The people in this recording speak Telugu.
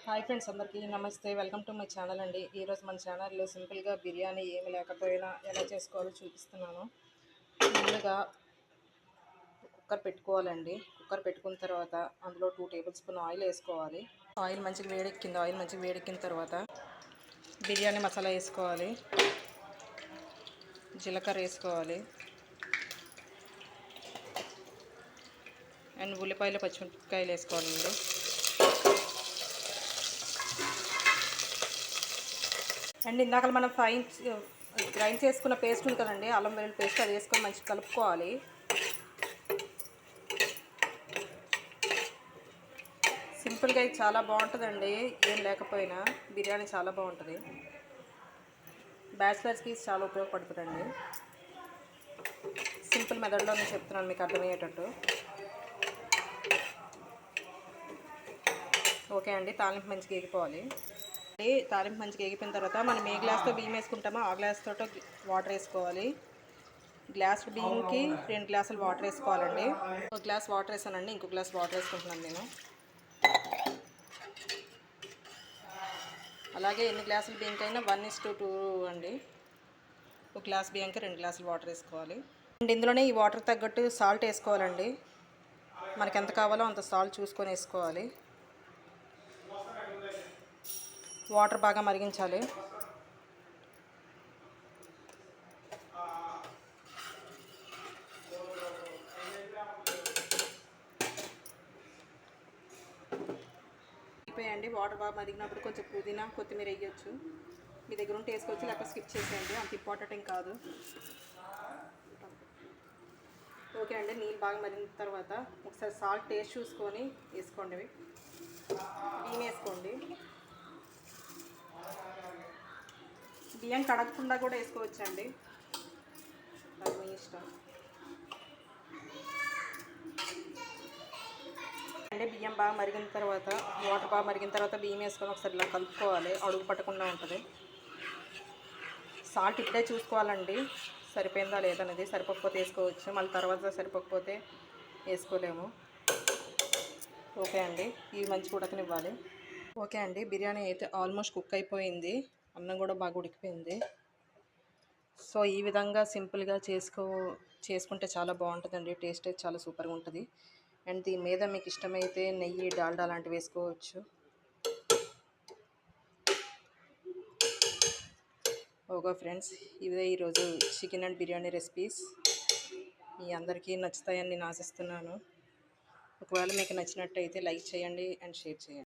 హాయ్ ఫ్రెండ్స్, అందరికీ నమస్తే. వెల్కమ్ టు మై ఛానల్ అండి. ఈరోజు మన ఛానల్లో సింపుల్గా బిర్యానీ ఏమి లేకపోయినా ఎలా చేసుకోవాలో చూపిస్తున్నాను. ముందుగా కుక్కర్ పెట్టుకోవాలండి. కుక్కర్ పెట్టుకున్న తర్వాత అందులో 2 టేబుల్ స్పూన్ ఆయిల్ వేసుకోవాలి. ఆయిల్ మంచిగా వేడెక్కిన తర్వాత బిర్యానీ మసాలా వేసుకోవాలి, జీలకర్ర వేసుకోవాలి అండ్ ఉల్లిపాయలు పచ్చిమిరపకాయలు వేసుకోవాలండి. అండ్ ఇందాక మనం గ్రైండ్ చేసుకున్న పేస్ట్ ఉంది కదండి, అల్లం వెల్లుల్లి పేస్ట్, అది వేసుకొని మంచిగా కలుపుకోవాలి. సింపుల్గా ఇది చాలా బాగుంటుందండి. ఏం లేకపోయినా బిర్యానీ చాలా బాగుంటుంది. బ్యాచిలర్స్కి చాలా ఉపయోగపడుతుందండి. సింపుల్ మెథడ్లో నేను చెప్తున్నాను మీకు అర్థమయ్యేటట్టు. ఓకే అండి, తాలింపు మంచిగా ఎగిపోవాలి. తాలింపు మంచిగా ఎగిపోయిన తర్వాత మనం ఏ గ్లాస్తో బియ్యం వేసుకుంటామో ఆ గ్లాస్ తోట వాటర్ వేసుకోవాలి. గ్లాస్ బియ్యంకి 2 గ్లాసులు వాటర్ వేసుకోవాలండి. ఒక గ్లాస్ వాటర్ వేసానండి, ఇంకో గ్లాస్ వాటర్ వేసుకుంటున్నాను నేను. అలాగే ఎన్ని గ్లాసులు బియ్యంకైనా 1:2 అండి. ఒక గ్లాస్ బియ్యంకి 2 గ్లాసులు వాటర్ వేసుకోవాలి. అండ్ ఇందులోనే ఈ వాటర్ తగ్గట్టు సాల్ట్ వేసుకోవాలండి. మనకి ఎంత కావాలో అంత సాల్ట్ చూసుకొని వేసుకోవాలి. వాటర్ బాగా మరిగించాలి. అయిపోయాయండి. వాటర్ బాగా మరిగినప్పుడు కొంచెం పుదీనా, కొత్తిమీర వేయచ్చు. మీ దగ్గర ఉంటే వేసుకోవచ్చు, లేకపోతే స్కిప్ చేసేయండి, అంత ఇంపార్టెంట్ ఏం కాదు. ఓకే అండి, నీళ్ళు బాగా మరిగిన తర్వాత ఒకసారి సాల్ట్ టేస్ట్ చూసుకొని వేసుకోండి. బియ్యం వేసుకోండి. బియ్యం కడగకుండా కూడా వేసుకోవచ్చండి, అది మీ ఇష్టం. అంటే బియ్యం బాగా మరిగిన తర్వాత, వాటర్ బాగా మరిగిన తర్వాత బియ్యం వేసుకొని ఒకసారి ఇలా కలుపుకోవాలి, అడుగు పట్టకుండా ఉంటుంది. సాల్ట్ ఇప్పుడే చూసుకోవాలండి, సరిపోయిందా లేదనేది. సరిపోకపోతే వేసుకోవచ్చు, మళ్ళీ తర్వాత సరిపోకపోతే వేసుకోలేము. ఓకే అండి, ఇవి మంచిగా ఉడకనివ్వాలి. ఓకే అండి, బిర్యానీ అయితే ఆల్మోస్ట్ కుక్ అయిపోయింది. అన్నం కూడా బాగా ఉడికిపోయింది. సో ఈ విధంగా సింపుల్గా చేసుకుంటే చాలా బాగుంటుందండి. టేస్ట్ అయితే చాలా సూపర్గా ఉంటుంది. అండ్ దీని మీద మీకు ఇష్టమైతే నెయ్యి, డాల్డా లాంటివి వేసుకోవచ్చు. ఓకే ఫ్రెండ్స్, ఇదే ఈరోజు చికెన్ అండ్ బిర్యానీ రెసిపీస్. మీ అందరికీ నచ్చుతాయని నేను ఆశిస్తున్నాను. ఒకవేళ మీకు నచ్చినట్టయితే లైక్ చేయండి అండ్ షేర్ చేయండి.